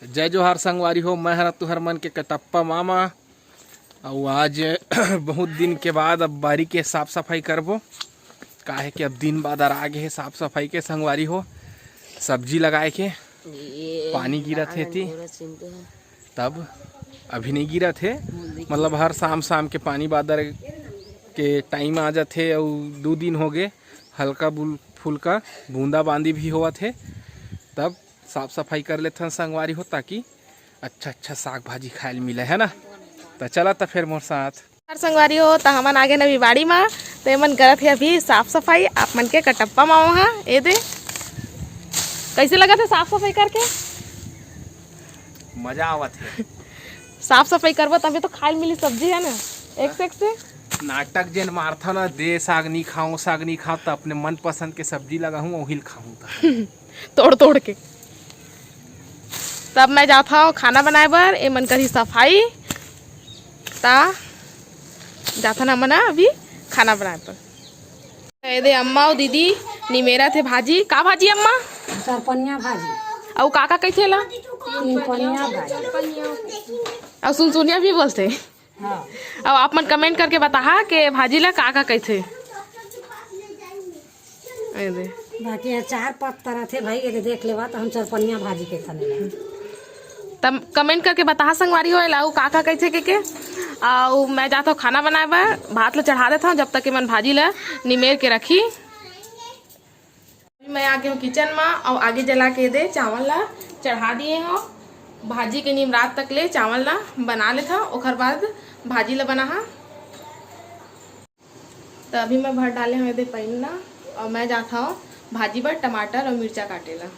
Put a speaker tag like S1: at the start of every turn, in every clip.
S1: जय जोहार संगवारी हो। मैं हर तुहर मन के कटप्पा मामा और आज बहुत दिन के बाद अब बारी के साफ सफाई करबो। काहे कि अब दिन बाद आ गए है साफ सफाई के संगवारी हो। सब्जी लगाए के पानी गिरत है थी तब अभी नहीं गिरत है, मतलब हर शाम के पानी बादर के टाइम आ जाते और 2 दिन हो गए हल्का फुल्का बूंदा बांदी भी हुआ थे, तब साफ सफाई कर लेते हैं संगवारी हो ताकि अच्छा साग भाजी खाए मिले है ना। तो चला तो फिर मोर साथ
S2: संगवारी हो तो हमन आगे नवी बाड़ी में तो मन करत है अभी साफ सफाई। आप मन के कटप्पा मामा हा ए दे कैसे लगा था साफ सफाई करके?
S1: मजा आवत है।
S2: साफ सफाई करबो तभी तो खाए मिली सब्जी है ना एक से
S1: नाटक जेन मारथा ना दे साग नहीं खाऊं तो अपने मन पसंद के सब्जी लगाऊं और हिल खाऊं
S2: तोड़ के। तब मैं जाता हूँ खाना बनाए बर ए मन करी सफाई ता जाता ना मना अभी खाना बनाए पर। दे अम्मा और दीदी निमेरा थे भाजी का भाजी अम्मा?
S3: सरपनिया भाजी
S2: और काका कैसे ला?
S3: पनिया भाजी
S2: और सुनसुनिया भी बोलते।
S3: हाँ।
S2: अब आप मन कमेंट करके बता के भाजी ला काका कैसे दे।
S3: बाकी चार 5 तरह थे भाई, ये देख लेवा तो हम सरपनिया भाजी के खाने
S2: तब कमेंट करके बता संगवारी हो लाऊ काका कैसे के और मैं जाता हूँ खाना बनाए बर। भात ला चढ़ा देता हूँ जब तक कि मन भाजी ला निमेर के रखी। मैं आ गई हूँ किचन में और आगे जला के दे चावल ला चढ़ा दिए हो। भाजी के नीम रात तक ले चावल ला बना लेता ओकर बाद भाजी ला बना। तो अभी मैं भर डाले हूँ दे पैना और मैं जाता हूँ भाजी पर टमाटर और मिर्चा काटे ला।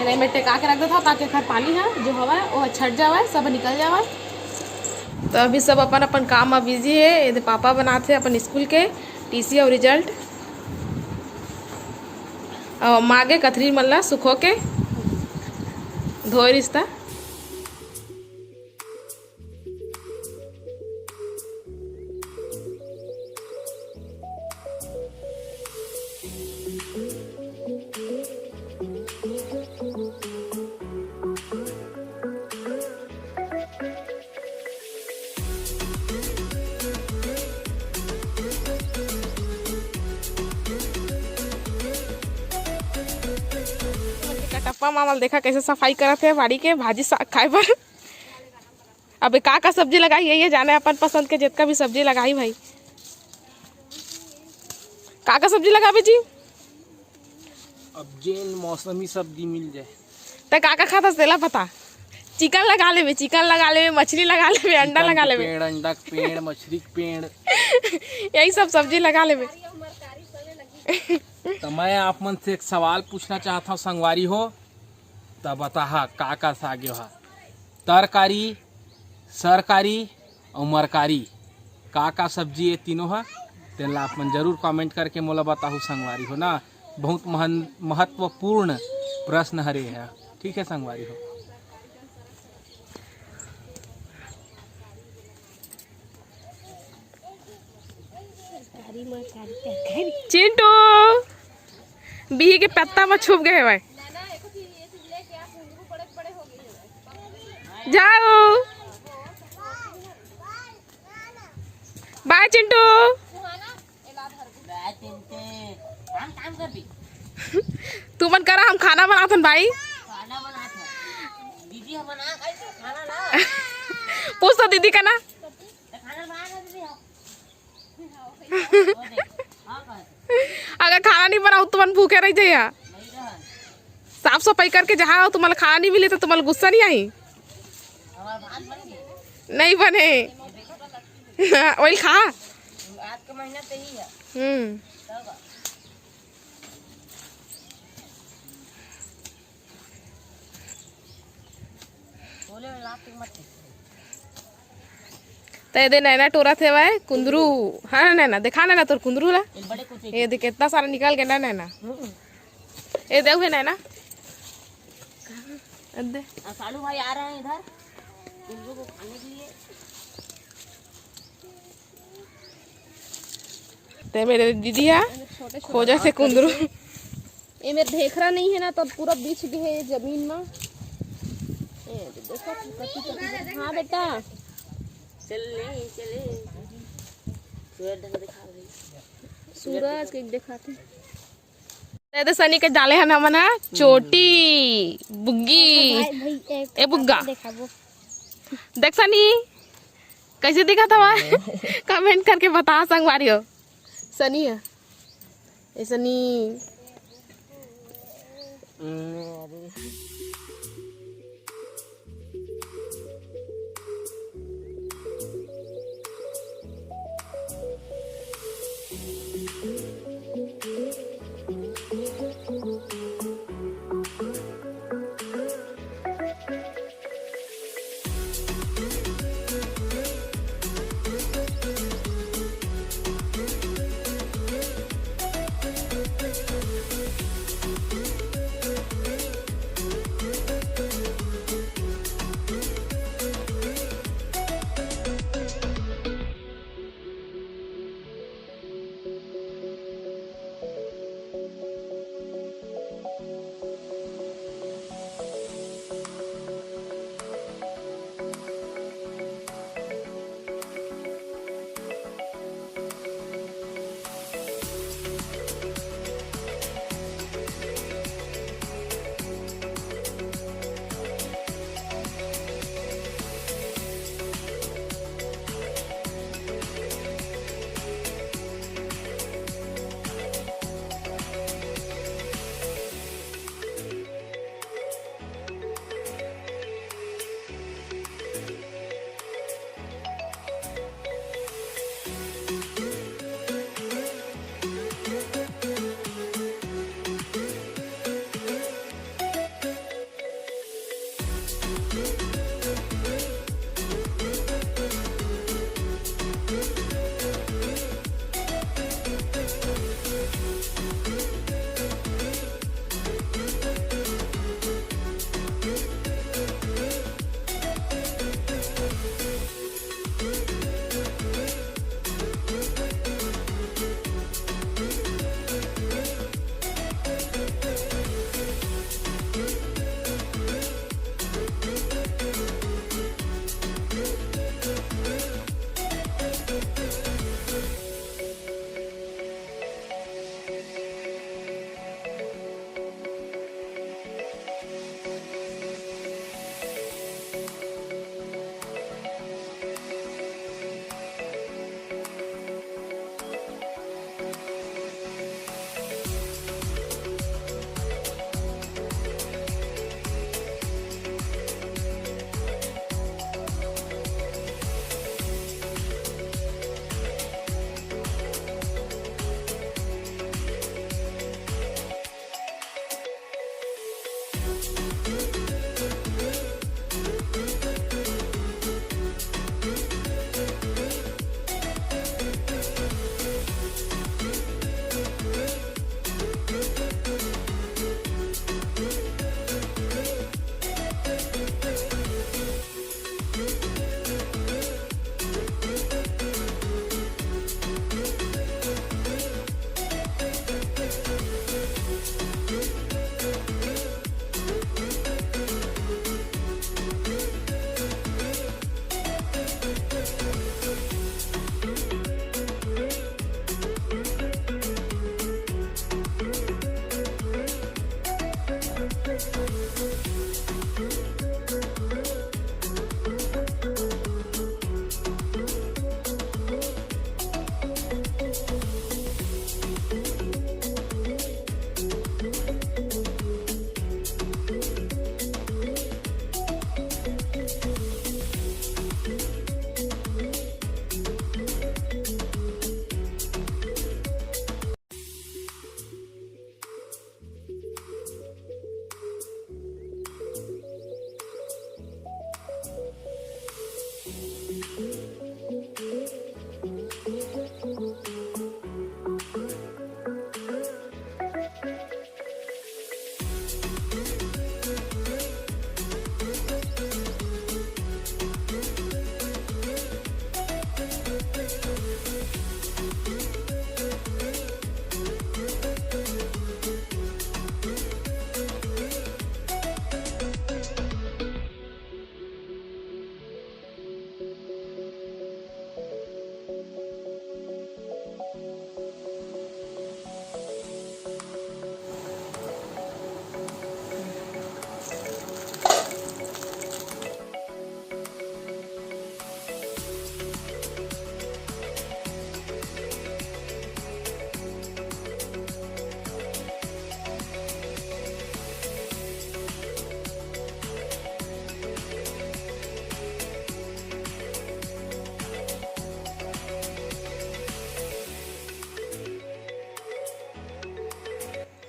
S2: नहीं मैं टेका के रख देता ताकि खर पानी है जो हवा वो छट जावे सब निकल जावे। तो अभी सब अपन अपन काम में बिजी है। ये पापा बनाते अपन स्कूल के टीसी और रिजल्ट और मागे कथरी मल्ला सुखो के धोए रिश्ता। कटप्पा मामा देखा कैसे सफाई करते हैं बाड़ी के भाजी साग खाए पर। अब का सब्जी लगाई है ये जाने अपन पसंद के जितना भी सब्जी लगाई भाई। का सब्जी लगावे जी?
S1: अब जेन मौसमी सब्जी मिल जाए
S2: तो का खाता सेला पता। चिकन लगा ले मछली लगा ले अंडा लगा ले
S1: पेड़ अंडा पेड़ मछली पेड़
S2: यही सब सब्जी लगा ले।
S1: तो मैं आप मन से एक सवाल पूछना चाहता हूँ संगवारी हो, तब बता का सागे हा तरकारी सरकारी और मरकारी का सब्जी ये तीनों है। तेल आप मन जरूर कमेंट करके मोला बताहू संगवारी हो ना। बहुत महत्वपूर्ण प्रश्न हरे है, ठीक है संगवारी हो।
S2: चिंटू बिही के पत्ता में छुप गए भाई। जाओ बाय चिंटू। तू मन करा हम खाना बनाथन भाई। पूछ तो दीदी का ना। अगर खाना नहीं बनाओ तो मन भूखे रह जाइए। साफ सफाई करके जहाँ तुम्हारा खाना नहीं मिले तो तुम्हारा गुस्सा नहीं आई? नहीं बने वही खा। ते दे नैना टोरा थे वह कुंदरू। हाँ नैना दिखा नैना तोर कुंदरू ला। ये देख कितना सारा निकल गया नैना। ये देख नैना।
S4: सालू भाई आ रहे हैं इधर कुंदरू को खाने के लिए।
S2: ते मेरे दीदी है खोजा से कुंदरू।
S4: ये मेरे ढेखरा नहीं है ना तो पूरा बिछ गए है जमीन में। देखो हाँ बेटा चले सूरज के दिखाते।
S2: ते सनी के डाले है ना मना चोटी बुग्गी। ए बुग्गा देख सनी कैसे दिखा था वह? कमेंट करके बता संगवारी हो। सनी है ए सनी।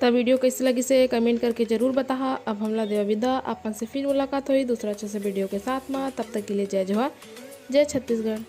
S2: तो वीडियो कैसी लगी से कमेंट करके ज़रूर बता। अब हमला देवा विदा, अपन से फिर मुलाकात हुई दूसरा अच्छे से वीडियो के साथ में। तब तक के लिए जय जोहार, जय छत्तीसगढ़।